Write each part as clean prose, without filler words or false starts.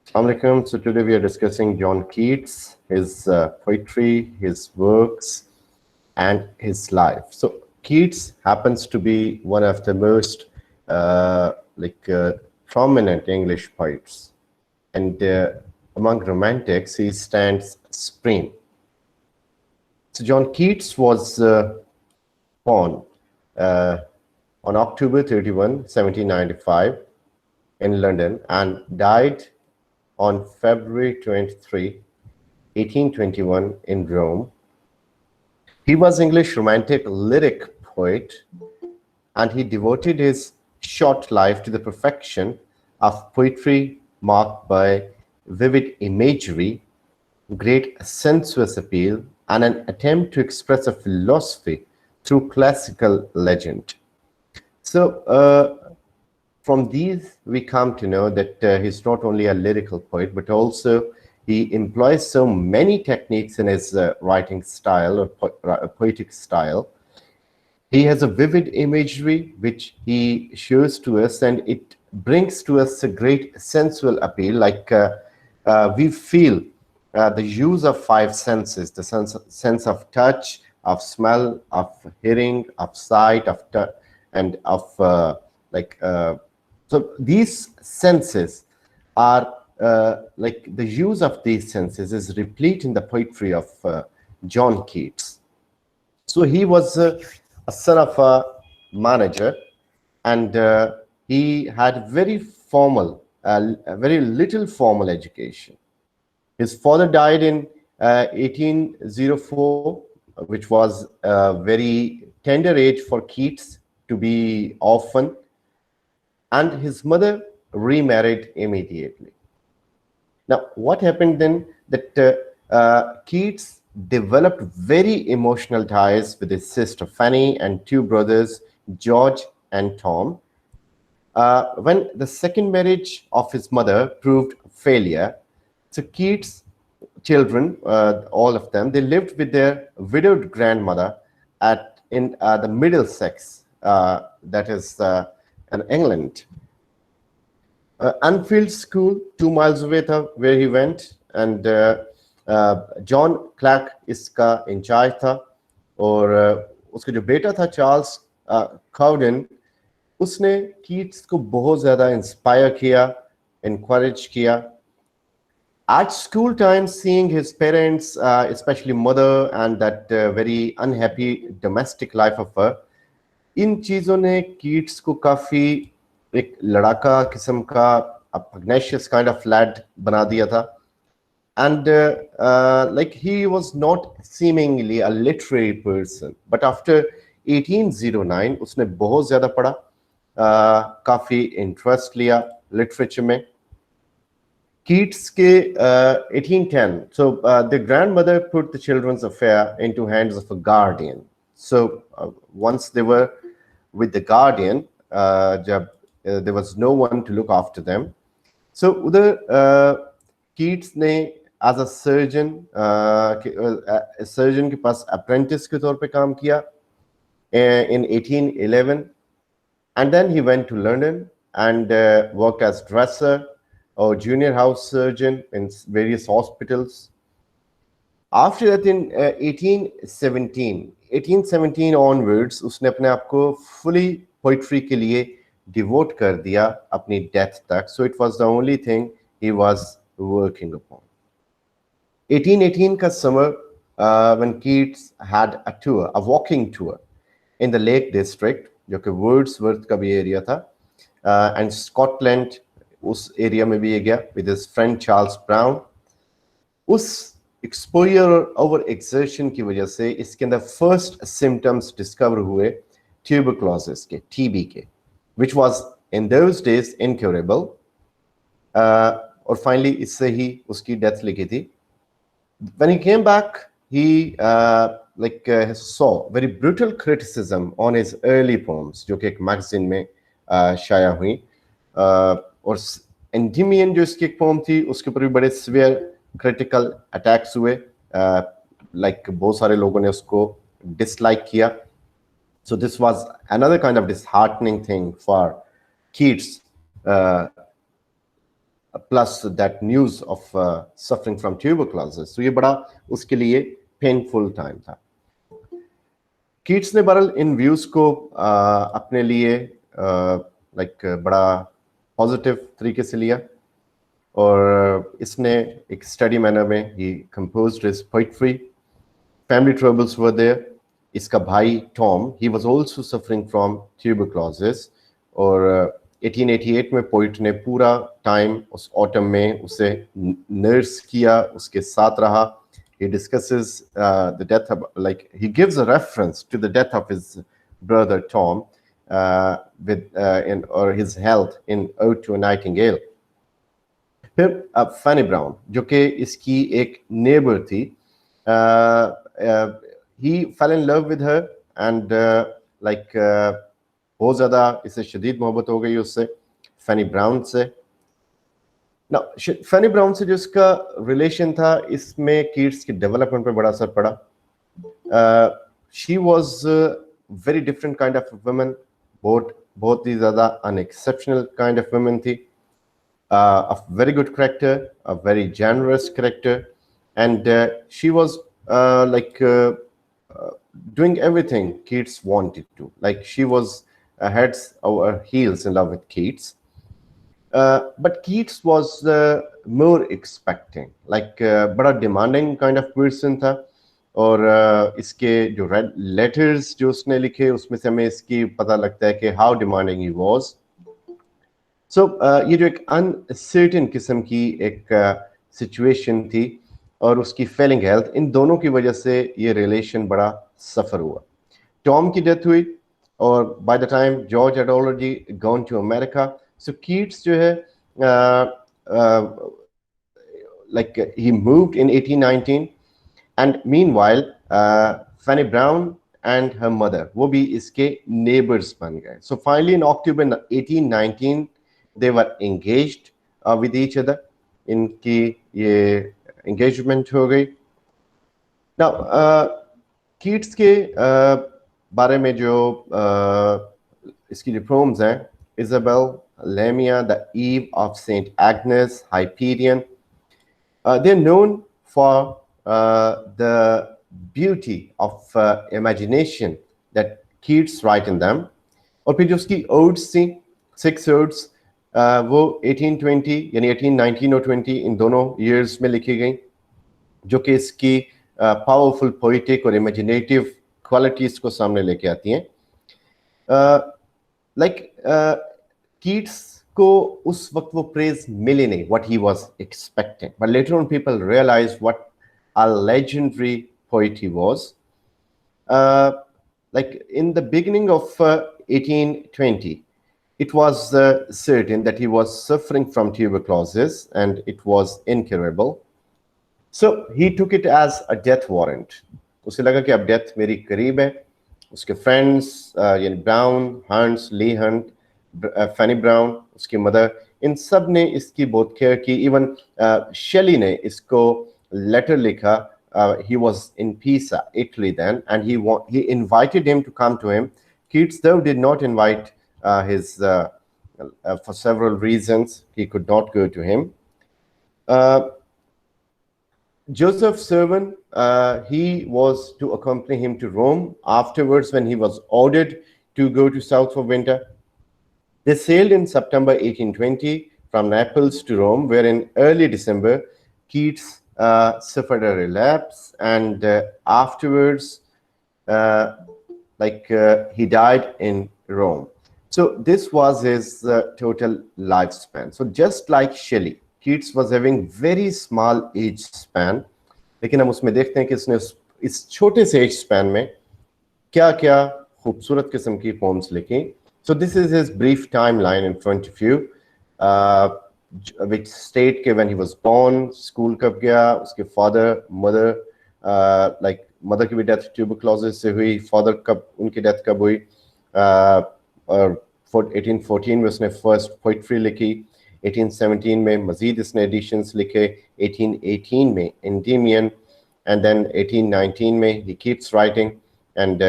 Assalamualaikum. So today we are discussing John Keats, his poetry, his works, and his life. So Keats happens to be one of the most prominent English poets, and among romantics, he stands supreme. So John Keats was born on October 31, 1795 in London and died on February 23, 1821 in Rome. He was English romantic lyric poet, and he devoted his short life to the perfection of poetry marked by vivid imagery, great sensuous appeal, and an attempt to express a philosophy through classical legend. So from these, we come to know that he's not only a lyrical poet, but also he employs so many techniques in his writing style or poetic style. He has a vivid imagery which he shows to us, and it brings to us a great sensual appeal. Like we feel the use of five senses, the sense of touch, of smell, of hearing, of sight, and of so these senses are like the use of these senses is replete in the poetry of John Keats. So he was a son of a manager, and he had very little formal education. His father died in 1804, which was a very tender age for Keats to be orphan, and his mother remarried immediately. Now, what happened then? That Keats developed very emotional ties with his sister Fanny and two brothers, George and Tom. When the second marriage of his mother proved failure, so Keats' children, all of them, they lived with their widowed grandmother in the Middlesex, that is in England. Anfield School, 2 miles away where he went, and John Clark इसका in charge था, और उसका जो बेटा था Charles cow dung, उसने Keats को बहुत ज़्यादा इंस्पायर किया, encourage किया. At school time, seeing his parents, especially mother, and that very unhappy domestic life of her, इन चीज़ों ने कीट्स को काफ़ी एक लड़ाका किस्म का a pugnacious kind of lad बना दिया था. And like he was not seemingly a literary person, but after 1809 उसने बहुत ज़्यादा पढ़ा, काफ़ी इंटरेस्ट लिया लिटरेचर में. Keats के 1810, so the grandmother put the children's affair into hands of a guardian. So once they were with the guardian, there was no one to look after them. So उधर Keats ने as a surgeon के पास apprentice के तौर पे काम किया in 1811, and then he went to London and worked as dresser or junior house surgeon in various hospitals. After that, in 1817 onwards, उसने अपने आप को fully poetry के लिए devote कर दिया अपनी death तक. So it was the only thing he was working upon. 1818 का summer, when Keats had a tour, a walking tour in the Lake District, जो कि Wordsworth का भी area था, and Scotland, उस area में भी ये गया with his friend Charles Brown. उस exposure और over exertion की वजह से इसके अंदर first symptoms discover हुए tuberculosis के, TB के, which was in those days incurable. और finally इससे ही उसकी death लिखी थी. When he came back, he saw very brutal criticism on his early poems, जो कि एक magazine में शाया हुई. और Endymion जो इसकी एक poem थी, उसके ऊपर भी बड़े severe critical attacks हुए. बहुत सारे लोगों ने उसको dislike किया. So this was another kind of disheartening thing for Keats. plus that news of suffering from tuberculosis. So ये बड़ा उसके लिए painful time था. कीट्स ने बहरहाल इन व्यूज को अपने लिए लाइक बड़ा पॉजिटिव तरीके से लिया और इसने एक स्टडी मैनर में he composed his poetry. Family troubles were there. इसका भाई Tom, he was also suffering from tuberculosis और 1888 में पोइट ने पूरा टाइम उस ऑटम में उसे नर्स किया, उसके साथ रहा. He discusses the death of, like, he gives a reference to the death of his brother Tom or his health in Ode to a Nightingale. फिर फैनी ब्राउन जो कि इसकी एक नेबर थी, he fell in love with her and like बहुत ज़्यादा इसे शदीद मोहब्बत हो गई उससे, फैनी ब्राउन से. ना फैनी ब्राउन से जो इसका रिलेशन था इसमें कीट्स की डेवलपमेंट पर बड़ा असर पड़ा. She was very different kind of woman, बहुत ही ज़्यादा अनएक्सेप्शनल काइंड ऑफ वुमन थी. A very good character, a very generous character, and she was like doing everything Keats wanted to. Like she was heads over heels in love with Keats. But Keats was more expecting, like बड़ा demanding kind of person था. और इसके जो letters जो उसने लिखे उसमें से हमें इसकी पता लगता है कि how demanding he was. So ये जो एक uncertain किस्म की एक situation थी और उसकी failing health, इन दोनों की वजह से ये relation बड़ा सफर हुआ. टॉम की डेथ हुई और by the time George had already gone to America. So Keats जो है like he moved in 1819 and meanwhile Fanny Brown and her mother वो भी इसके neighbors बन गए. So finally in October 1819 they were engaged with each other. इनकी ये engagement हो गई. Now कीट्स के बारे में जो इसकी जो पोएम्स हैं, Isabel, Lamia, The Eve of Saint Agnes, Hyperion, they're known for the beauty of imagination that Keats write in them. और फिर जो उसकी odes थी, 6 odes, वो 1820 यानी 1819 और 20 इन दोनों years में लिखी गई, जो कि इसकी पावरफुल पोइटिक और इमेजिनेटिव क्वालिटीज को सामने लेके आती हैं. लाइक कीट्स को उस वक्त वो प्रेज मिली नहीं what he was expecting, but later on people realise what a legendary poet he was. Like in the beginning of 1820 it was certain that he was suffering from tuberculosis and it was incurable. So he took it as a death warrant. उसे लगा कि अब death मेरी करीब है. उसके friends यानी brown, hunts, ली Hunt, फैनी brown, उसकी मदर, इन सब ने इसकी बहुत केयर की. इवन शेली ने इसको लेटर लिखा. He was in Pisa, Italy then, and he invited him to come to him. Keats though did not invite his for several reasons. He could not go to him. Joseph Servan, he was to accompany him to Rome afterwards when he was ordered to go to south for winter. They sailed in September 1820 from Naples to Rome, where in early December, Keats suffered a relapse and afterwards, he died in Rome. So this was his total lifespan. So just like Shelley, Keats was having very small age span, लेकिन हम उसमें देखते हैं कि इसने इस छोटे से एज स्पैन में क्या क्या खूबसूरत किस्म की पोम्स लिखी. So this is his brief timeline in front of you, which state के when he was born, school कब गया, उसके father, mother, like mother की भी death tuberculosis से हुई, father कब उनकी death कब हुई, और 1814 में उसने first poetry लिखी, 1817 में मजीद इसने एडिशंस लिखे, 1818 में Endymion, and then 1819 में he keeps writing and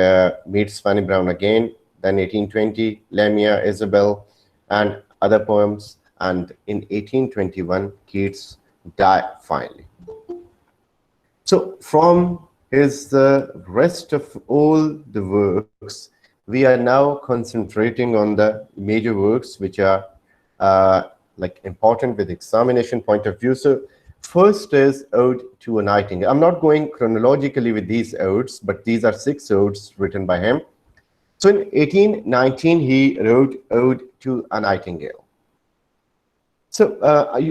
meets Fanny Brown again. Then 1820 Lamia, Isabel, and other poems, and in 1821, Keats died finally. So from his rest of all the works, we are now concentrating on the major works which are like important with examination point of view. So first is Ode to a Nightingale. I'm not going chronologically with these odes, but these are 6 odes written by him. So in 1819, he wrote Ode to a Nightingale. So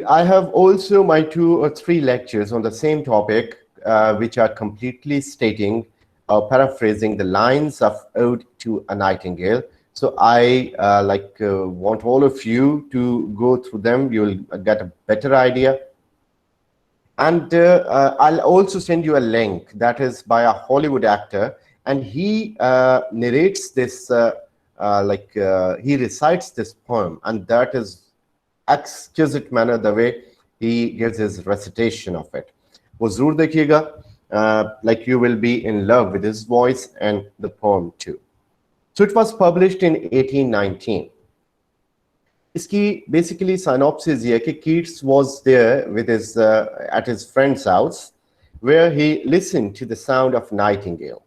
I have also my 2 or 3 lectures on the same topic, which are completely stating or paraphrasing the lines of Ode to a Nightingale. So I want all of you to go through them. You will get a better idea. And I'll also send you a link that is by a Hollywood actor, and he narrates this, he recites this poem, and that is exquisite manner the way he gives his recitation of it. वो जरूर देखिएगा, like you will be in love with his voice and the poem too. So it was published in 1819. इसकी basically synopsis ये है कि Keats was there with his at his friend's house where he listened to the sound of nightingale.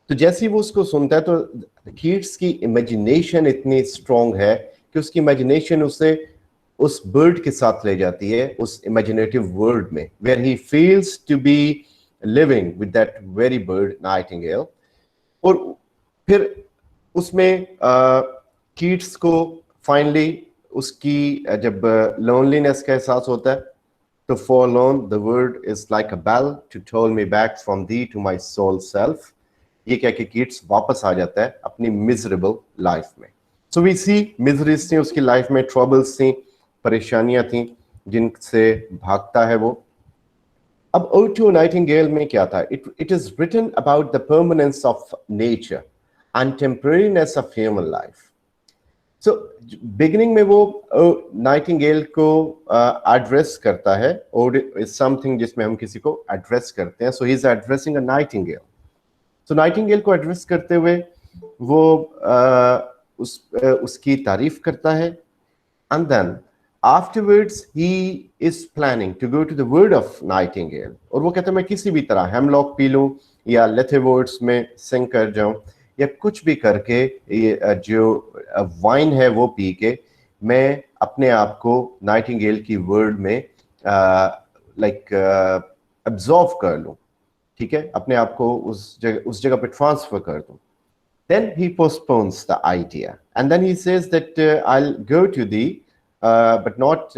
तो जैसे ही वो उसको सुनता है तो Keats की imagination इतनी strong है कि उसकी imagination उसे उस bird के साथ ले जाती है उस imaginative world में, where he feels to be living with that very bird nightingale. और फिर उसमें Keats को finally उसकी जब loneliness का एहसास होता है तो forlorn, the word is like a bell to toll me back from thee to my soul self. ये क्या कि Keats वापस आ जाता है अपनी miserable life में. So we see miseries थी उसकी life में, troubles थी, परेशानियां थी जिनसे भागता है वो. अब Ode to a Nightingale में क्या था? It is written about the permanence of nature and temporariness of human life. So beginning में वो Nightingale को address करता है. Ode is something जिसमें हम किसी को address करते हैं. So he is addressing a nightingale. So Nightingale को address करते हुए वो उसकी तारीफ करता है. And then afterwards he is planning to go to the word of Nightingale. और वो कहता है मैं किसी भी तरह hemlock पी लूं या लेथे वर्ड्स में sing कर जाऊं या कुछ भी करके जो वाइन है वो पी के मैं अपने आप को नाइटिंगेल की वर्ड में एब्जॉर्व कर लूं, ठीक है, अपने आप को उस जगह पे ट्रांसफर कर दूं. Then he postpones the idea and then he says that I'll go to thee but not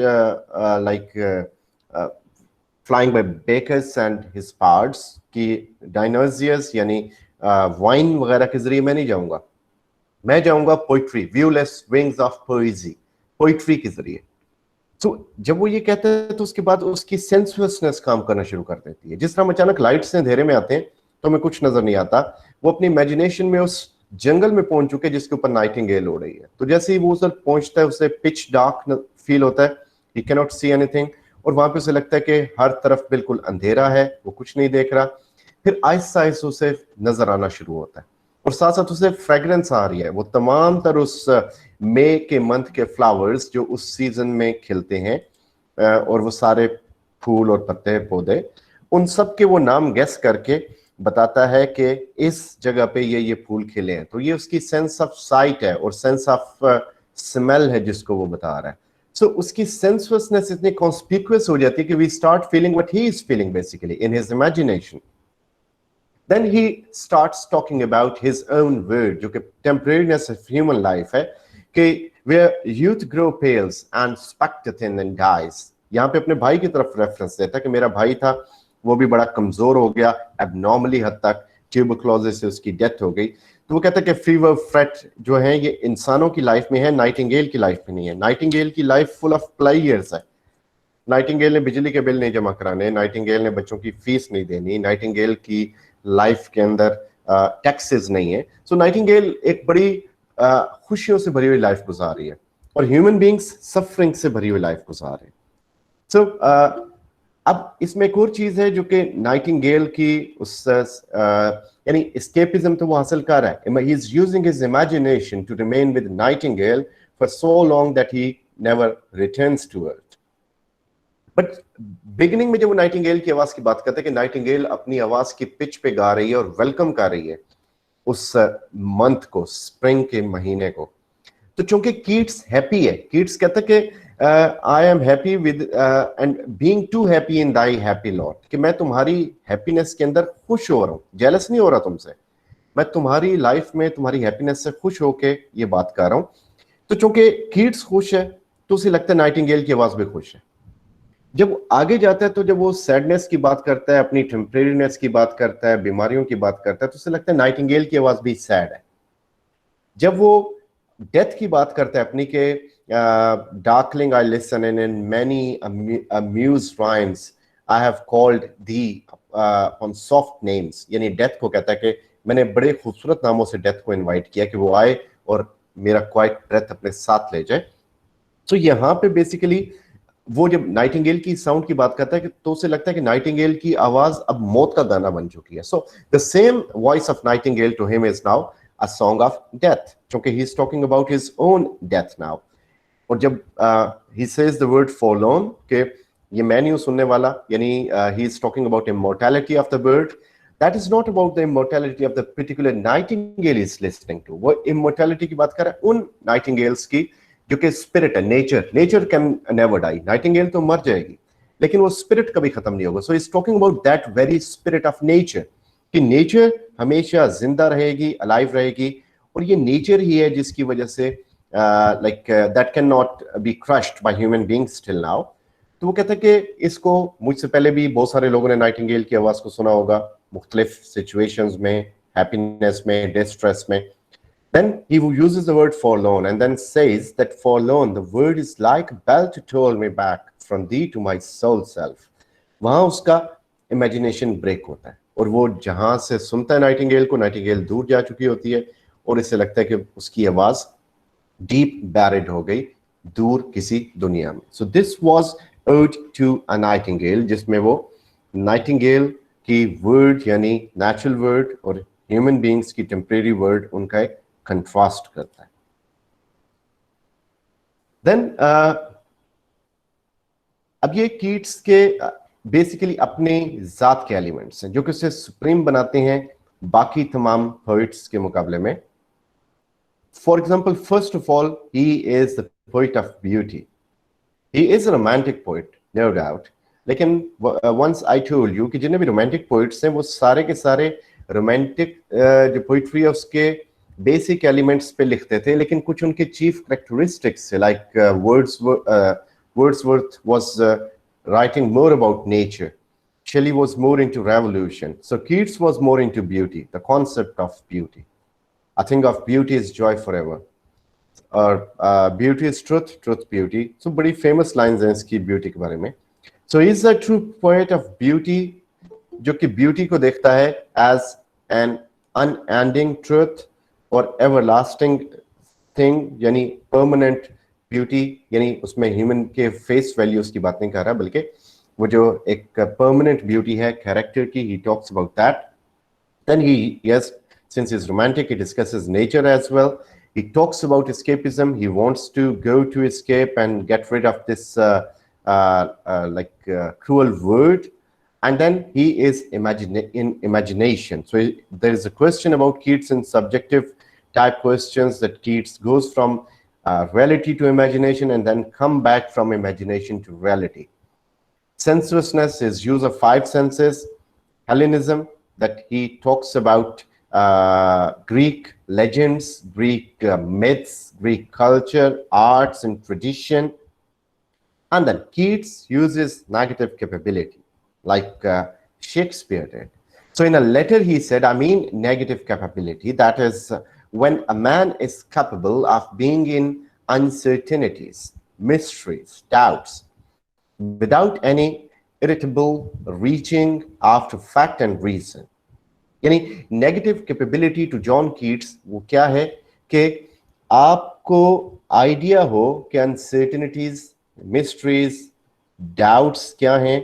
flying by Bacchus and his bards कि Dionysius यानी वाइन वगैरह के जरिए मैं नहीं जाऊंगा, मैं जाऊंगा poetry, viewless wings of poesy, poetry के जरिए. तो जब वो ये कहता है तो उसके बाद उसकी सेंसुअसनेस काम करना शुरू कर देती है. जिस तरह अचानक लाइट्स अंधेरे में आते हैं तो हमें कुछ नजर नहीं आता, वो अपनी इमेजिनेशन में उस जंगल में पहुंच चुके जिसके ऊपर नाइटिंगेल हो रही है. तो जैसे ही वो उधर पहुंचता है उसे पिच डार्क फील होता है, he can not see anything, और वहां पे उसे लगता है कि हर तरफ बिल्कुल अंधेरा है, वो कुछ नहीं देख रहा. फिर आहिस्ता आहिस्ता उसे नजर आना शुरू होता है और साथ साथ उसे फ्रेग्रेंस आ रही है. वो तमाम तरह उस मई के मंथ के फ्लावर्स जो उस सीजन में खिलते हैं और वो सारे फूल और पत्ते पौधे, उन सब के वो नाम गेस करके बताता है कि इस जगह पे ये फूल खिले हैं. तो ये उसकी सेंस ऑफ साइट है और सेंस ऑफ स्मेल है जिसको वो बता रहा है. सो उसकी सेंसुअसनेस इतनी कॉन्स्पिक्यूअस हो जाती है कि we start feeling what he is feeling basically in his imagination. Then he starts talking about his own word, जो कि temporariness of human life है, कि where youth grow pale and spectre thin and dies. यहाँ पे अपने भाई की तरफ रेफरेंस देता है कि मेरा भाई था वो भी बड़ा कमजोर हो गया, एबनॉर्मली हद तक ट्यूबरक्लोसिस से उसकी डेथ हो गई. तो वो कहता है कि फीवर फ्रेट जो है ये इंसानों की लाइफ में है, नाइटिंगेल की लाइफ में नहीं है. नाइटिंगेल की लाइफ फुल ऑफ प्लेयर्स है. नाइटिंगेल ने बिजली के बिल नहीं जमा कराने, नाइटिंगेल ने बच्चों की फीस नहीं देनी, नाइटिंगेल की लाइफ के अंदर टैक्सेस नहीं है. सो नाइटिंगेल एक बड़ी खुशियों से भरी हुई लाइफ गुजार रही है और ह्यूमन बीइंग्स सफरिंग से भरी हुई लाइफ गुजार रहे हैं. सो अब इसमें एक और चीज है जो कि नाइटिंगेल की उस यानी एस्केपिज्म तो वो हासिल कर रहा है. He is using his imagination to remain with nightingale for so long that he never returns to earth. But beginning में जब वो नाइटिंगेल की आवाज की बात करते हैं कि नाइटिंगेल अपनी आवाज की पिच पे गा रही है और वेलकम कर रही है उस मंथ को, स्प्रिंग के महीने को, तो चूंकि कीट्स हैप्पी है, कीट्स कहता है कि I am happy with and being too happy in thy happy lot, कि मैं तुम्हारी हैप्पीनेस के अंदर खुश हो रहा हूँ, जेलस नहीं हो रहा तुमसे, मैं तुम्हारी लाइफ में तुम्हारी हैप्पीनेस से खुश होके ये बात कर रहा हूँ। तो चूंकि कीट्स खुश है तो उसे लगता है नाइटिंगेल की आवाज भी खुश है। जब आगे जाता है तो जब वो सैडनेस की बात करता है, अपनी टेम्परेरीनेस की बात करता है, बीमारियों की बात करता है, तो उसे लगता है नाइटिंगेल की आवाज भी सैड है। जब वो डेथ की बात करता है अपनी के darkling I listen in many amuse rhymes I have called thee on soft names, यानी डेथ को कहता है कि मैंने बड़े खूबसूरत नामों से डेथ को इनवाइट किया कि वो आए और मेरा क्वाइट ब्रेथ अपने साथ ले जाए। तो यहाँ पे बेसिकली वो जब नाइटिंगेल की साउंड की बात करता है कि तो उसे लगता है कि नाइटिंगेल की आवाज अब मौत का गाना बन चुकी है। So the same voice of nightingale to him is now a song of death, क्योंकि he is talking about his own death now. और जब he says the word forlorn के ये मैं नहीं हूं सुनने वाला, यानी he is talking about immortality of the bird, that is not about the immortality of the particular nightingale is listening to. वो इमॉर्टैलिटी की बात कर रहा है उन नाइटिंगेल्स की जो कि स्पिरिट है, nature can never die, nightingale तो मर जाएगी लेकिन वो स्पिरिट कभी खत्म नहीं होगा। So is talking about that very spirit of nature, कि नेचर हमेशा जिंदा रहेगी, अलाइव रहेगी, और ये नेचर ही है जिसकी वजह से like that can not be crushed by human beings till now. तो वो कहता है कि इसको मुझसे पहले भी बहुत सारे लोगों ने नाइटिंगेल की आवाज को सुना होगा मुख्तलिफ सिचुएशंस में, हैप्पीनेस में, डिस्ट्रेस में। Then he uses the word forlorn and then says that forlorn, the word is like a bell to toll me back from thee to my soul self. वहां उसका इमेजिनेशन ब्रेक होता है और वो जहां से सुनता है नाइटिंगेल को, नाइटिंगेल दूर जा चुकी होती है और इसे लगता है कि उसकी आवाज डीप बैरिड हो गई दूर किसी दुनिया में। So this was ode to a nightingale, जिसमें वो नाइटिंगेल की वर्ड यानी नेचुरल वर्ड और ह्यूमन बीइंग्स की टेम्परेरी वर्ड उनका एक कंट्रास्ट करता है। देन अब ये कीट्स के बेसिकली अपने जात के एलिमेंट्स हैं जो कि उसे सुप्रीम बनाते हैं बाकी तमाम पोइट्स के मुकाबले में। For example, first of all he is the poet of beauty. He is a romantic poet no doubt, लेकिन वंस आई टोल्ड यू कि जितने भी रोमांटिक पोइट्स हैं वो सारे के सारे रोमांटिक जो पोइट्री है उसके बेसिक एलिमेंट्स पे लिखते थे, लेकिन कुछ उनके chief characteristics like Wordsworth was writing more about nature, Shelley was more into revolution, so Keats was more into beauty, the concept of beauty. I think of beauty is joy forever, or beauty is truth, truth beauty. So बड़ी famous lines हैं इसकी beauty के बारे में. So he is a true poet of beauty, जो कि beauty को देखता है as an unending truth और everlasting thing, यानी permanent beauty, यानी उसमें human के face values की बात नहीं कर रहा बल्कि वो जो एक permanent beauty है character की, he talks about that. Then he, yes, since he's romantic, he discusses nature as well. He talks about escapism. He wants to go to escape and get rid of this cruel world. And then he is in imagination. So there is a question about Keats in subjective type questions that Keats goes from reality to imagination and then come back from imagination to reality. Sensuousness is use of five senses. Hellenism, that he talks about Greek legends, Greek myths, Greek culture, arts and tradition. And then Keats uses negative capability, like Shakespeare did. So in a letter he said, I mean negative capability, that is when a man is capable of being in uncertainties, mysteries, doubts, without any irritable reaching after fact and reason. यानी negative capability to John Keats वो क्या है कि आपको idea हो कि uncertainties, mysteries, doubts क्या हैं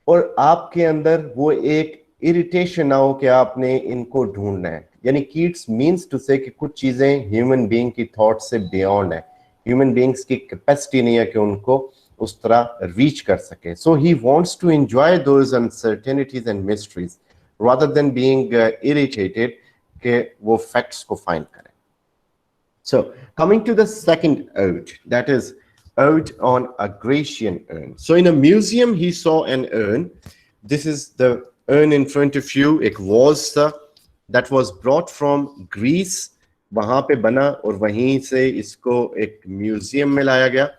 और आपके अंदर वो एक इरिटेशन ना हो कि आपने इनको ढूंढना है। यानी कीट्स मीन्स टू से कि कुछ चीजें ह्यूमन बीइंग की थॉट से बियॉन्ड है, ह्यूमन बीइंग्स की कैपेसिटी नहीं है कि उनको उस तरह रीच कर सके. So he wants to enjoy those uncertainties and mysteries rather than being irritated कि वो फैक्ट्स को फाइंड करें. So coming to the second ode, that is ode on a Grecian urn. So in a museum he saw an urn. This is the urn in front of you. It was that was brought from Greece. वहां पे बना और वहीं से इसको एक museum में लाया गया.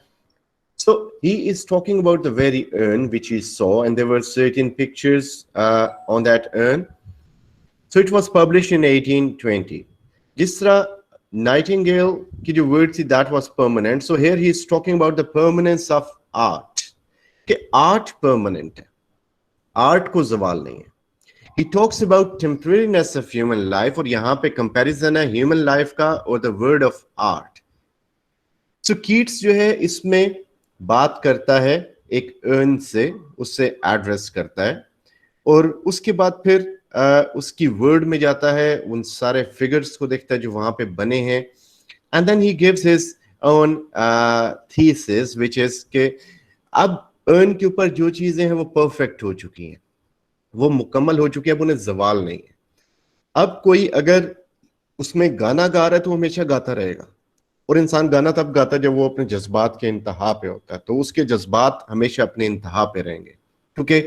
So he is talking about the very urn which he saw, and there were certain pictures on that urn. So it was published in 1820. जिस तरह Nightingale की जो word थी that was permanent. So here he is talking about the permanence of art. कि art permanent है, art को जवाल नहीं है. He talks about temporariness of human life, और यहाँ पे comparison है human life का और the word of art. So Keats जो है इसमें बात करता है एक urn से, उससे address करता है, और उसके बाद फिर उसकी वर्ड में जाता है, उन सारे फिगर्स को देखता है जो वहां पे बने हैं, and then he gives his own thesis which is के अब अर्न के ऊपर जो चीजें हैं वो परफेक्ट हो चुकी हैं, वो मुकम्मल हो चुकी है, अब उन्हें जवाल नहीं है. अब कोई अगर उसमें गाना गा रहा है तो हमेशा गाता रहेगा, और इंसान गाना तब गाता है जब वो अपने जज्बात के इंतहा पे होता है, तो उसके जज्बात हमेशा अपने इंतहा पे रहेंगे, क्योंकि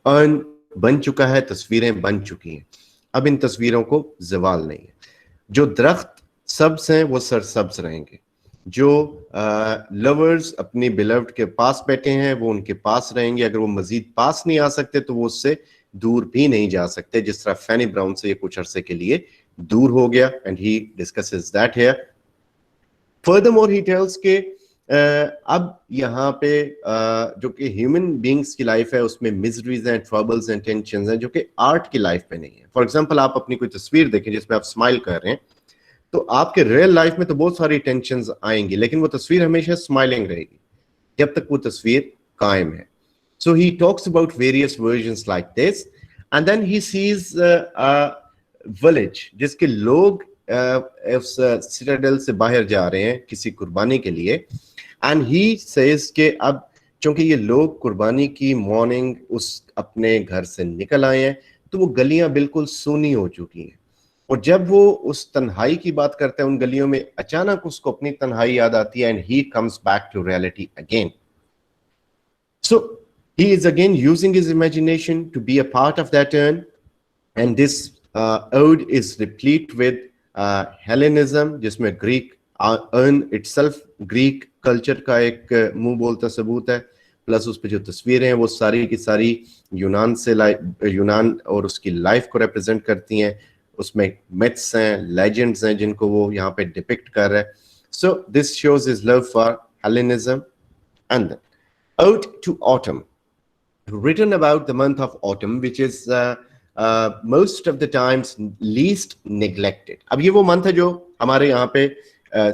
अर्न बन चुका है, तस्वीरें बन चुकी हैं, अब इन तस्वीरों को जवाल नहीं है. जो दरख्त सब्ज हैं वो सरसब्ज रहेंगे, जो लवर्स अपनी बिलव्ड के पास बैठे हैं वो उनके पास रहेंगे, अगर वो मजीद पास नहीं आ सकते तो वो उससे दूर भी नहीं जा सकते, जिस तरह फैनी ब्राउन से ये कुछ अरसे के लिए दूर हो गया. And he discusses that here. Furthermore he tells के अब यहाँ पे जो कि ह्यूमन बीइंग्स की लाइफ है उसमें मिजरीज हैं, ट्रबल्स हैं, टेंशंस हैं, जो कि आर्ट की लाइफ पे नहीं है. फॉर एग्जांपल आप अपनी कोई तस्वीर देखें जिसमें आप स्माइल कर रहे हैं, तो आपके रियल लाइफ में तो बहुत सारी टेंशंस आएंगी, लेकिन वो तस्वीर हमेशा स्माइलिंग रहेगी जब तक वो तस्वीर कायम है. So he talks about various versions like this, and then he sees village जिसके लोग उस सिटाडेल से बाहर जा रहे हैं किसी कुर्बानी के लिए, एंड ही सेज के अब चूंकि ये लोग कुर्बानी की मॉर्निंग उस अपने घर से निकल आए हैं तो वो गलियां बिल्कुल सूनी हो चुकी हैं, और जब वो उस तन्हाई की बात करते हैं उन गलियों में अचानक उसको अपनी तन्हाई याद आती है, and he comes back to reality again. So he is again using his imagination to be a part of that urn, and this ode is replete with Hellenism, जिसमें Greek urn itself Greek culture का एक मुंह बोलता सबूत है, plus उस पे जो तस्वीरें हैं वो सारी की सारी यूनान से यूनान और उसकी लाइफ को रिप्रेजेंट करती हैं. उसमें मिथ्स हैं, लेजेंड्स हैं जिनको वो यहाँ पे डिपिक्ट कर रहा है. So this shows his love for Hellenism. And then Ode to Autumn, written about the month of autumn, which is most of the times least neglected. अब ये वो मंथ है जो हमारे यहाँ पे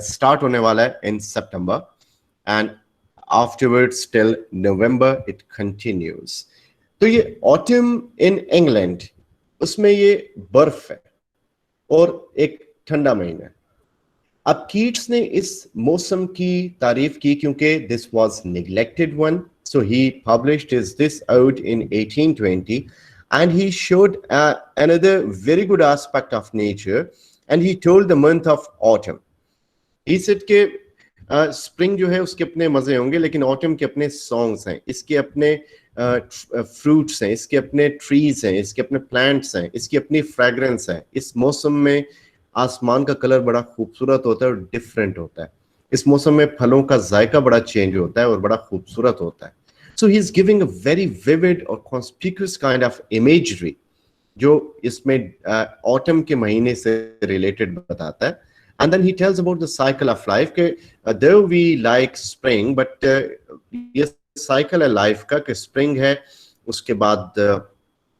स्टार्ट होने वाला है in September, and afterwards till November it continues. तो ये autumn in England, उसमें ये बर्फ है और एक ठंडा महीना है. अब कीट्स ने इस मौसम की तारीफ की क्योंकि this was neglected one, so he published this ode in 1820. And he showed another very good aspect of nature, and he told the month of autumn. He said कि spring जो है उसके अपने मजे होंगे, लेकिन autumn के अपने songs हैं, इसके अपने fruits हैं, इसके अपने trees हैं, इसके अपने plants हैं, इसकी अपनी fragrance है. इस मौसम में आसमान का कलर बड़ा खूबसूरत होता है और different होता है. इस मौसम में फलों का जायका बड़ा change होता है और बड़ा खूबसूरत होता है. So he's giving a very vivid or conspicuous kind of imagery जो इसमें autumn के महीने से related बताता है. And then he tells about the cycle of life के though we like spring, but ये cycle है life का कि spring है, उसके बाद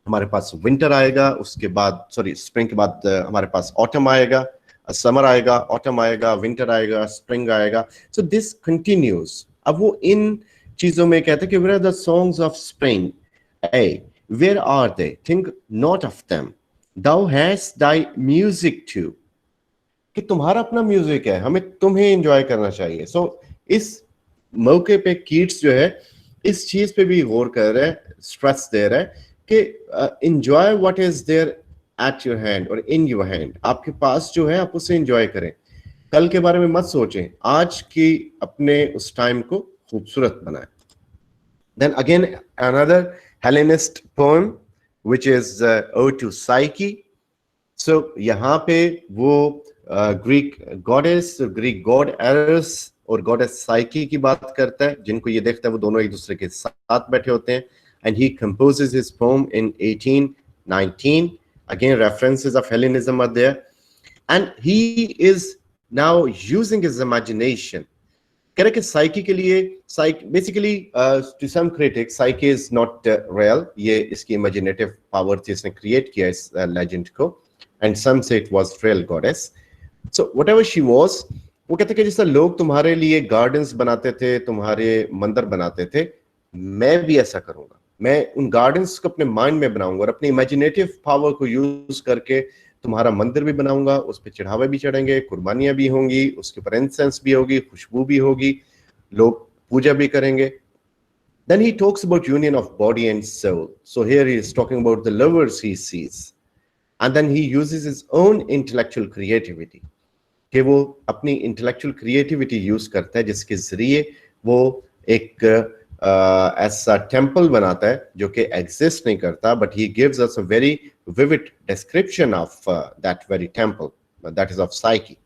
हमारे पास winter आएगा, उसके बाद spring के बाद हमारे पास autumn आएगा, summer आएगा, autumn आएगा, winter आएगा, spring आएगा. So this continues. अब वो इन चीजों में कहते हैं कि where are the songs of spring? A, where are they? Think not of them. Thou hast thy music too. कि तुम्हारा अपना म्यूजिक है, हमें तुम्हें एंजॉय करना चाहिए. सो इस मौके पे कीट्स जो है इस चीज पे भी गौर कर रहा है, स्ट्रेस दे रहा है कि enjoy what is there at your hand और इन योर हैंड, आपके पास जो है आप उसे एंजॉय करें, कल के बारे में मत सोचें, आज की अपने उस टाइम को खूबसूरत बनाएं. Then again another Hellenist poem which is Ode to Psyche. So यहाँ पे वो Greek goddess, Greek God Eris और गॉडेस साइकी की बात करता है, जिनको ये देखता है वो दोनों एक दूसरे के साथ बैठे होते हैं. And he composes his poem in 1819. Again references of Hellenism are there, and he is now using his imagination. कह रहे कि साइकी के लिए basically to some critics Psyche is not real, ये इसकी इमेजिनेटिव पावर थी, इसने क्रिएट किया इस लेजेंड को, एंड सम से it was real goddess. So whatever she was, वो कहते कि जैसा लोग तुम्हारे लिए गार्डन्स बनाते थे, तुम्हारे मंदिर बनाते थे, मैं भी ऐसा करूंगा, मैं उन गार्डन्स को अपने माइंड में बनाऊंगा और अपनी इमेजिनेटिव पावर को यूज करके तुम्हारा मंदिर भी बनाऊंगा, उस पर चढ़ावे भी चढ़ेंगे, कुर्बानियां भी होंगी, उसके ऊपर इंसेंस भी होगी, खुशबू भी होगी, लोग पूजा भी करेंगे. Then he talks about union of body and soul. So here he is talking about the lovers he sees. And then he uses his own intellectual creativity. कि वो अपनी intellectual creativity use करता है जिसके जरिए वो एक ऐसा टेम्पल बनाता है जो कि एग्जिस्ट नहीं करता, but he gives us a very vivid description of that very temple, that is of Psyche,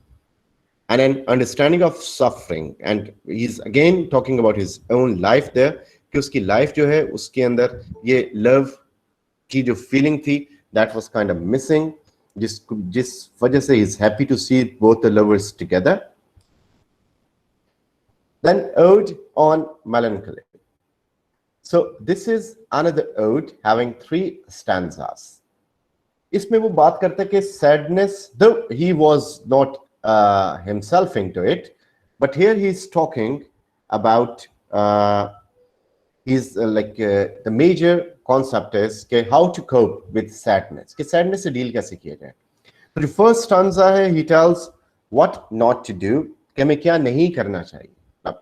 and an understanding of suffering. And he's again talking about his own life there, कि उसकी life जो है उसके अंदर ये love की जो feeling थी that was kind of missing, जिस वजह से he's happy to see both the lovers together. Then ode on melancholy. So this is another ode having 3 stanzas. इसमें वो बात करते हैं कि sadness, though he was not himself into it, but here he is talking about the major concept is कि how to cope with sadness, कि sadness से deal कैसे किया जाए. तो जो first stanza है, he tells what not to do, कि हमें क्या नहीं करना चाहिए.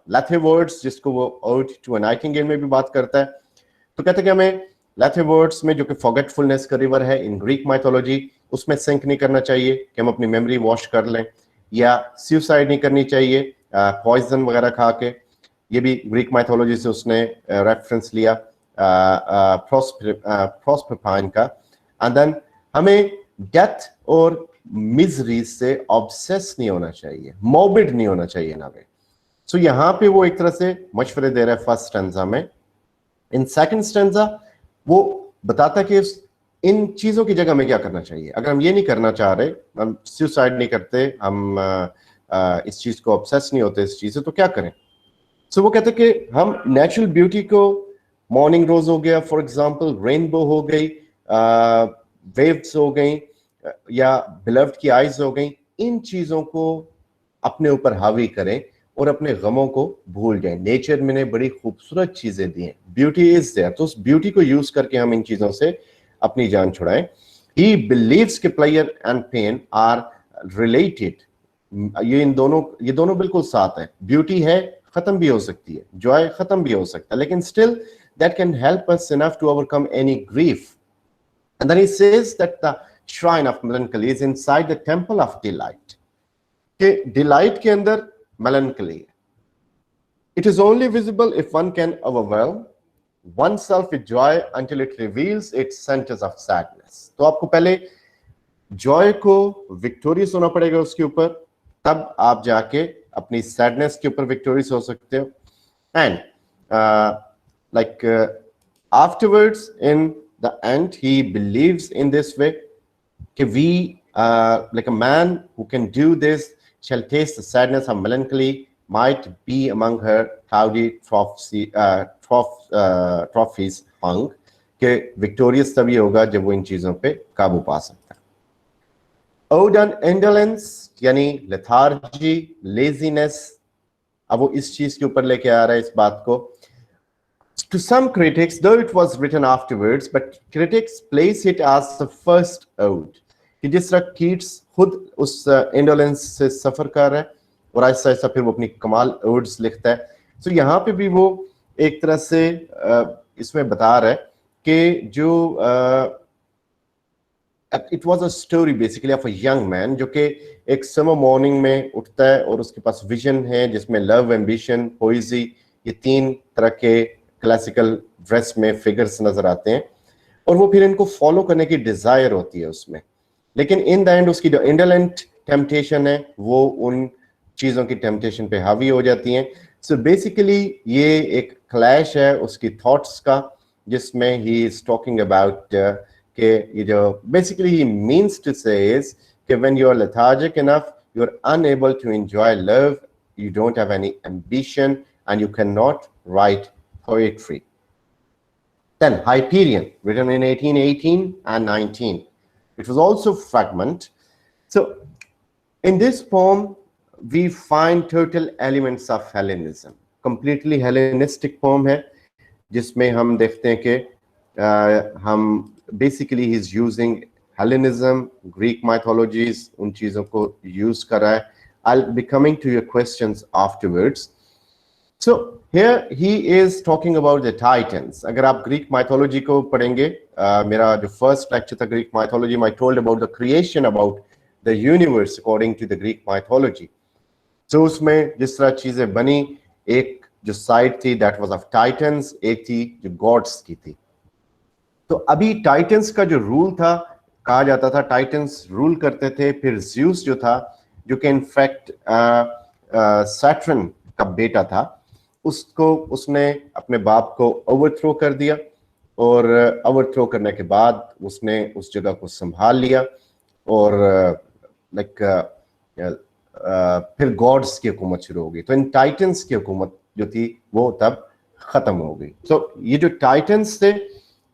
Lethe words, जिसको वो ode to a nightingale में भी बात करता है, तो कहते हैं कि हमें लेथे वर्ड्स में जो कि फॉरगेटफुलनेस का रिवर है इन ग्रीक माइथोलॉजी, उसमें सिंक नहीं करना चाहिए कि हम अपनी मेमोरी वॉश कर लें, या सुसाइड नहीं करनी चाहिए पॉइजन वगैरह खा के, ये भी ग्रीक माइथोलॉजी से उसने रेफरेंस लिया प्रोस्पेपाइन का. एंड देन हमें डेथ और मिजरी से ऑब्सेस नहीं होना चाहिए, मॉर्बिड नहीं होना चाहिए ना वे. सो यहाँ पे वो एक तरह से मशवरे दे रहा है फर्स्ट स्टैंजा में. इन सेकंड स्टैंजा वो बताता कि इन चीजों की जगह में क्या करना चाहिए. अगर हम ये नहीं करना चाह रहे, हम सुसाइड नहीं करते, हम इस चीज को ऑब्सेस नहीं होते इस चीज से, तो क्या करें. सो वो कहते कि हम नेचुरल ब्यूटी को, मॉर्निंग रोज हो गया फॉर एग्जांपल, रेनबो हो गई, वेव्स हो गई, या बिलव्ड की आईज हो गई, इन चीजों को अपने ऊपर हावी करें और अपने गमों को भूल जाएं. नेचर में ने बड़ी खूबसूरत चीजें दी हैं, ब्यूटी इज देयर, तो उस ब्यूटी को यूज करके हम इन चीजों से अपनी जान छुड़ाएं. ही बिलीव्स कि pleasure and pain are related. ये दोनों बिल्कुल साथ है. ब्यूटी है, खत्म भी हो सकती है, जॉय खत्म भी हो सकता है, लेकिन still that can help us enough to overcome any grief. And then he says that the shrine of melancholy is inside the temple of delight. कि डिलाइट के अंदर melancholy. It is only visible if one can overwhelm oneself with joy until it reveals its centers of sadness. तो आपको पहले joy को victorious होना पड़ेगा उसके ऊपर, तब आप जाके अपनी sadness के ऊपर victorious हो सकते हो. And afterwards in the end he believes in this way कि we like a man who can do this shall taste the sadness of melancholy, might be among her cloudy trophies hung, कि victorious तभी होगा जब वो इन चीजों पे काबू पा सकता है. Ode on indolence यानी lethargy, laziness, अब वो इस चीज के ऊपर लेके आ रहा है इस बात को. To some critics, though it was written afterwards, but critics place it as the first ode. कि जिस तरह कीट्स खुद उस इंडोलेंस से सफर कर रहा है, और आहिस्ता आहिस्ता फिर वो अपनी कमाल ओड्स लिखता है। तो यहाँ पे भी वो एक तरह से इसमें बता रहा है कि जो it was a story basically of a young man जो कि एक समर मॉर्निंग में उठता है और उसके पास विजन है जिसमें लव, एम्बिशन, पोइजी, ये 3 तरह के क्लासिकल ड्रेस में फिगर्स नजर आते हैं और वो फिर इनको फॉलो करने की डिजायर होती है उसमें। लेकिन इन द एंड उसकी जो इंडोलेंट टेम्पटेशन है वो उन चीजों की टेम्पटेशन पे हावी हो जाती हैं। सो बेसिकली ये एक क्लैश है उसकी थॉट्स का जिसमें ही इज टॉकिंग अबाउट कि ये जो basically he means to say is कि when you are lethargic enough you are unable to enjoy love, you don't have any ambition and you cannot write poetry. Then Hyperion, written in 1818 and 19. It was also fragment. So in this poem, we find total elements of Hellenism. Completely Hellenistic poem है, जिसमें हम देखते हैं कि हम basically he's using Hellenism, Greek mythologies, उन चीज़ों को use कर रहा है. I'll be coming to your questions afterwards. So here he is talking about the Titans. अगर आप Greek mythology को पढ़ेंगे, मेरा जो first lecture था Greek mythology में I told about the creation, about the universe according to the Greek mythology. So उसमें जिस तरह चीजें बनी, एक जो side थी that was of Titans, एक थी जो gods की थी। तो अभी Titans का जो रूल था, कहा जाता था Titans रूल करते थे, फिर Zeus जो था, जो कि इनफैक्ट सैटर्न का बेटा था, उसको उसने अपने बाप को ओवरथ्रो कर दिया और ओवरथ्रो करने के बाद उसने उस जगह को संभाल लिया और फिर गॉड्स की हुकूमत शुरू हो गई। तो इन टाइटन्स की हुकूमत जो थी वो तब खत्म हो गई। तो ये जो टाइटन्स थे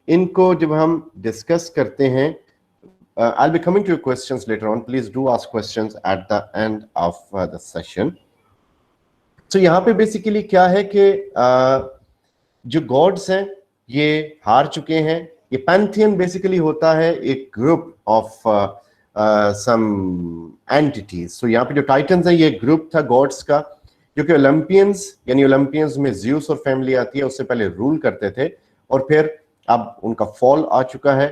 इनको जब हम डिस्कस करते हैं, I'll be coming to your questions later on. Please do ask questions at the end of the session. So यहाँ पे basically क्या है कि जो gods हैं ये हार चुके हैं। ये pantheon basically होता है एक group of some entities. So यहाँ पे जो titans हैं ये group था gods का, जो कि Olympians, यानी Olympians में Zeus और family आती है, उससे पहले rule करते थे और फिर अब उनका fall आ चुका है।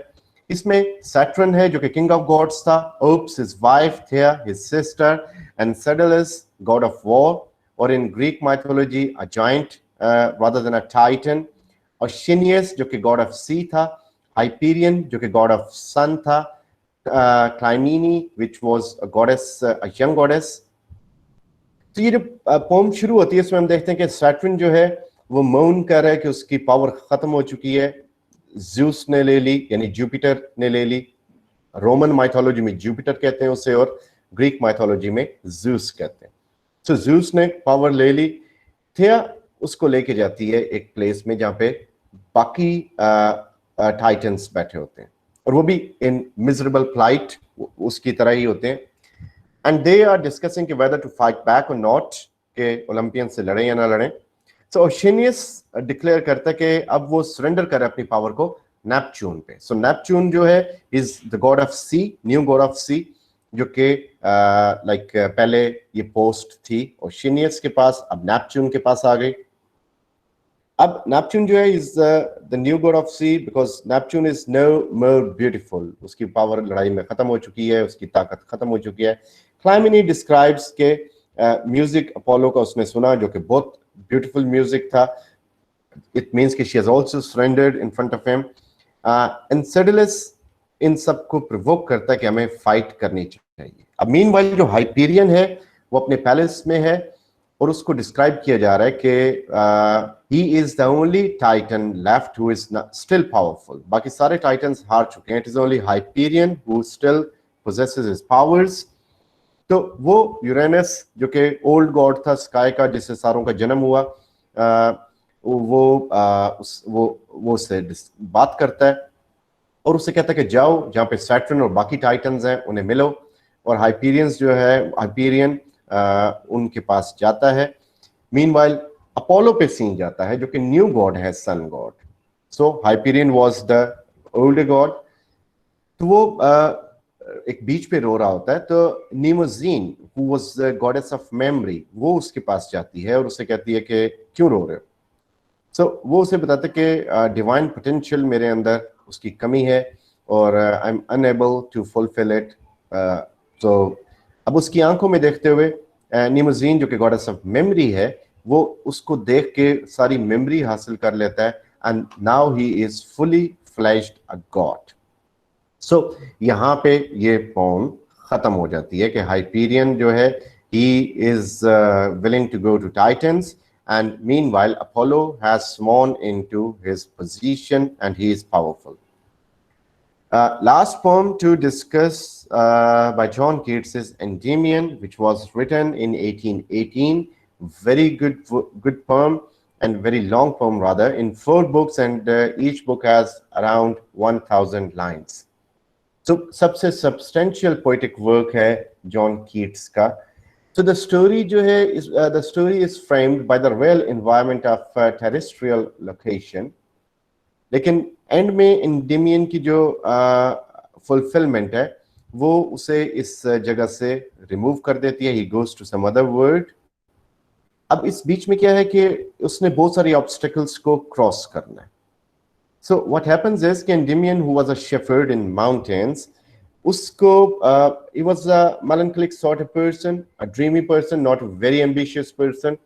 इसमें सैटर्न है जो कि किंग ऑफ गॉड्स था, Ops his wife, Thea his sister, and सेडलस गॉड ऑफ वॉर, और in Greek mythology a giant rather than a Titan, Oceanus जो कि गॉड ऑफ सी था, हाइपीरियन जो कि गॉड ऑफ सन था, Clymene which was a goddess, a young goddess. तो ये जो पोम शुरू होती है इसमें हम देखते हैं कि सैटर्न जो है वो मौन कर रहा है कि उसकी पावर खत्म हो चुकी है। ज़्यूस ने ले ली, यानी जुपिटर ने ले ली। रोमन माइथोलॉजी में जुपिटर कहते हैं उसे और ग्रीक माइथोलॉजी में ज़्यूस कहते हैं। तो ज़्यूस ने पावर ले ली, थिया उसको लेके जाती है एक प्लेस में जहां पे बाकी टाइटन्स बैठे होते हैं और वो भी इन मिजरेबल फ्लाइट उसकी तरह ही होते हैं। And they are discussing whether to fight back और नॉट, के ओलंपियन से लड़े या ना लड़े। सो ओशिनियस डिक्लेयर करता है कि अब वो सरेंडर करे अपनी पावर को नेपच्यून पे। सो नेपच्यून जो है is the god of sea, new god of sea, जो कि लाइक पहले ये पोस्ट थी ओशिनियस के पास, अब नेपच्यून के पास आ गई। अब नेपच्यून जो है is the new god of sea because Neptune is no more beautiful. उसकी पावर लड़ाई में खत्म हो चुकी है, उसकी ताकत खत्म हो चुकी है। क्लाइमिनी डिस्क्राइब्स के म्यूजिक अपोलो का उसने सुना जो कि बहुत ब्यूटीफुल म्यूजिक था। इट मीन्स कि she has also surrendered in front of him. And सेडलस इन सबको प्रोवोक करता है कि हमें फाइट करनी चाहिए। अब मीनवाइल जो हाइपीरियन है वो अपने पैलेस में है और उसको डिस्क्राइब किया जा रहा है कि ही is the only Titan left who is still powerful. बाकी सारे टाइटन्स हार चुके हैं। It is only Hyperion who still possesses his powers. तो वो यूरेनस जो कि ओल्ड गॉड था स्काई का, जिससे सारों का जन्म हुआ, वो उससे बात करता है और उससे कहता है कि जाओ जहाँ पे सैटर्न और बाकी टाइटन्स हैं उन्हें मिलो। और हाइपीरियंस जो है, हाइपीरियन उनके पास जाता है। मीनवाइल अपोलो पे सीन जाता है जो कि न्यू गॉड है, sun god. So Hyperion was the older god. तो वो एक बीच पे रो रहा होता है, तो Mnemosyne who was the goddess of memory वो उसके पास जाती है और उसे कहती है कि क्यों रो रहे हो। सो वो उसे बताता है कि डिवाइन पोटेंशियल मेरे अंदर उसकी कमी है और I am unable to fulfil it. तो अब उसकी आंखों में देखते हुए नीमोजीन जो कि गॉडेस ऑफ मेमोरी है वो उसको देख के सारी मेमोरी हासिल कर लेता है and now he is fully flashed a god. So यहाँ पे ये पोम खत्म हो जाती है कि हाइपीरियन जो है he is willing to go to Titans, and meanwhile Apollo has sworn into his position and he is powerful. Last poem to discuss by John Keats is Endymion, which was written in 1818. Very good poem, and very long poem rather, in 4 books, and each book has around 1000 lines. So सबसे substantial poetic work है John Keats का. So the story जो है the story is framed by the real environment of terrestrial location. लेकिन and में इंडिमियन की जो fulfilment है वो उसे इस जगह से रिमूव कर देती है. He goes to some other world. अब इस बीच में क्या है कि उसने बहुत सारी ऑब्स्टिकल्स को क्रॉस करना है. सो व्हाट हैपेंस इज कि Endymion who was a shepherd in mountains, उसको he was a melancholic sort of person, a dreamy person, not a very ambitious person.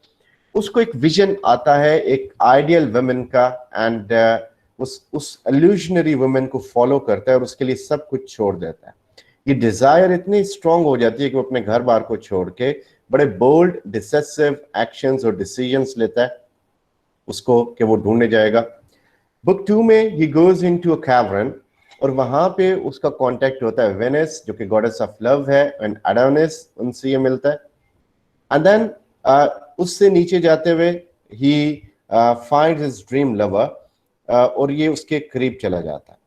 उसको एक विजन आता है एक आइडियल वुमेन का, एंड उस इल्यूजनरी वुमेन को फॉलो करता है और उसके लिए सब कुछ छोड़ देता है. ये डिजायर इतनी स्ट्रांग हो जाती है कि वो अपने घर बार को छोड़ के बड़े बोल्ड डिसेसिव एक्शंस और डिसीजंस लेता है उसको कि वो ढूंढने जाएगा. बुक 2 में he goes into a cavern, और वहां पे उसका कांटेक्ट होता है वेनिस जो कि गॉडेस ऑफ लव है, एंड एडोनिस, उनसे ये मिलता है. एंड देन उससे नीचे जाते हुए he finds his dream lover, और ये उसके करीब चला जाता है.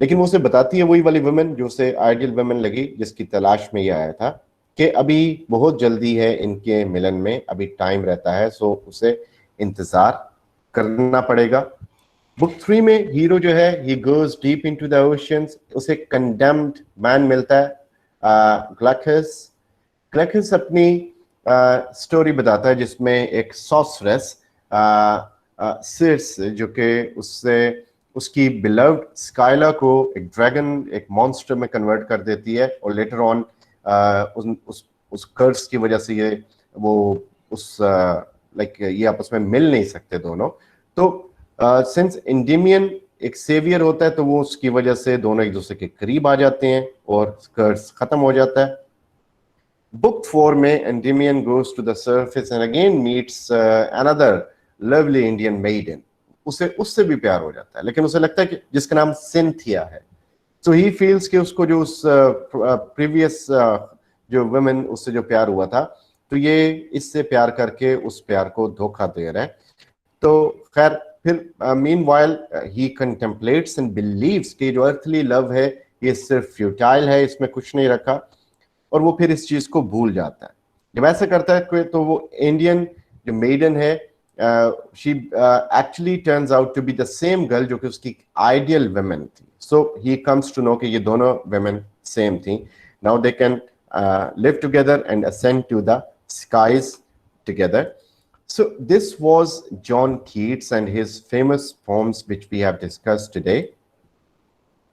लेकिन वो उसे बताती है वही वाली वुमेन जो उसे आइडियल वुमेन लगी, जिसकी तलाश में ये आया था, कि अभी बहुत जल्दी है इनके मिलन में, अभी टाइम रहता है, सो उसे इंतजार करना पड़ेगा. बुक 3 में हीरो जो है he goes deep into the oceans. उसे कंडेम्ड मैन मिलता है, ग्लैकस. ग्लैकस अपनी स्टोरी बताता है जिसमें एक सॉसरेस सिर्स जो कि उससे उसकी बिलव्ड स्काइला को एक ड्रैगन, एक मॉन्स्टर में कन्वर्ट कर देती है, और लेटर ऑन उस कर्स की वजह से ये वो उस लाइक ये आपस में मिल नहीं सकते दोनों. तो सिंस इंडिमियन एक सेवियर होता है तो वो उसकी वजह से दोनों एक दूसरे के करीब आ जाते हैं और कर्स खत्म हो जाता है. Book 4 में Endymion goes to the surface and again meets another lovely Indian maiden. उसे उससे भी प्यार हो जाता है, लेकिन उसे लगता है कि जिसका नाम सिंथिया है. So he feels कि उसको जो उस previous जो women उससे जो प्यार हुआ था, तो ये इससे प्यार करके उस प्यार को धोखा दे रहा है. तो खैर फिर meanwhile he contemplates and believes कि जो earthly love है ये सिर्फ futile है, इसमें कुछ नहीं रखा, और वो फिर इस चीज को भूल जाता है. जब ऐसा करता है तो वो इंडियन जो मेडन है she actually turns out to be the same girl जो कि उसकी आइडियल वुमेन थी. So he comes to know कि ये दोनों वुमेन सेम थी. Now they can live together and ascend to the skies together. So this was John Keats and his famous poems which we have discussed today.